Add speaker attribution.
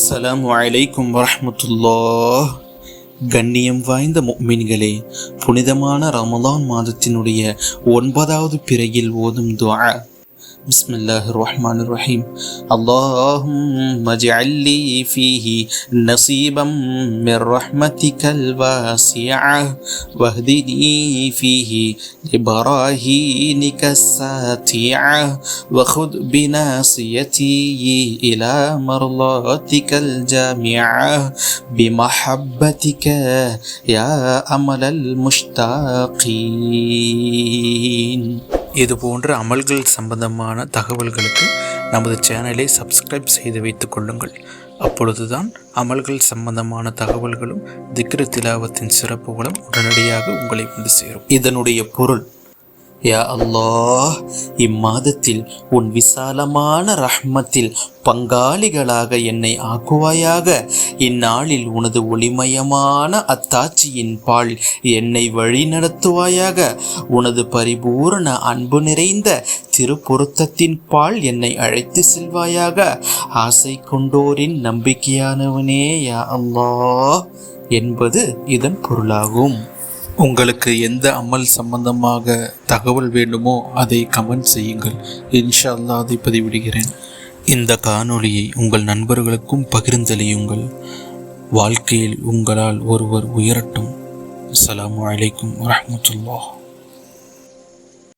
Speaker 1: அஸ்ஸலாமு அலைக்கும் வரஹ்மத்துல்லாஹ். கண்ணியம் வாய்ந்த முஃமின்களே, புனிதமான ரமலான் மாதத்தினுடைய 9வது பிறையில் ஓதும் துஆ. பிஸ்மில்லாஹிர் ரஹ்மானிர் ரஹீம். அல்லாஹும்ம ஜஅல்லி ஃபீஹி நஸீபம் மிர் ரஹ்மதிகல் வாஸிஅ வஹ்தினி ஃபீஹி லிபராஹீனிகஸ் சாத்திஅ வഖுத் பினாசியதி இலா மர்லாதிகல் ஜாமிஅ பிமஹப்பதிக யா அமலல் முஷ்தாகீன். இது போன்ற அமல்கள் சம்பந்தமான தகவல்களுக்கு நமது சேனலை சப்ஸ்கிரைப் செய்து வைத்துக் கொள்ளுங்கள். அப்பொழுதுதான் அமல்கள் சம்பந்தமான தகவல்களும் திக்ரு திலாவத்தின் சிறப்புகளும் உடனடியாக உங்களை வந்து சேரும். இதனுடைய பொருள்: யா அல்லாஹ், இம்மாதத்தில் உன் விசாலமான ரஹ்மத்தில் பங்காளிகளாக என்னை ஆக்குவாயாக. இந்நாளில் உனது ஒளிமயமான அத்தாட்சியின் பால் என்னை வழி நடத்துவாயாக. உனது பரிபூரண அன்பு நிறைந்த திருப்பொருத்தத்தின் பால் என்னை அழைத்து செல்வாயாக. ஆசை கொண்டோரின் நம்பிக்கையானவனே யா அல்லாஹ் என்பது இதன் பொருளாகும். உங்களுக்கு எந்த அமல் சம்பந்தமாக தகவல் வேண்டுமோ அதை கமெண்ட் செய்யுங்கள். இன்ஷா அல்லாஹ் அதை பதிவிடுகிறேன். இந்த காணொளியை உங்கள் நண்பர்களுக்கும் பகிர்ந்தளியுங்கள். வாழ்க்கையில் உங்களால் ஒருவர் உயரட்டும். அஸ்ஸலாமு அலைக்கும் வரஹ்மத்துல்லாஹ்.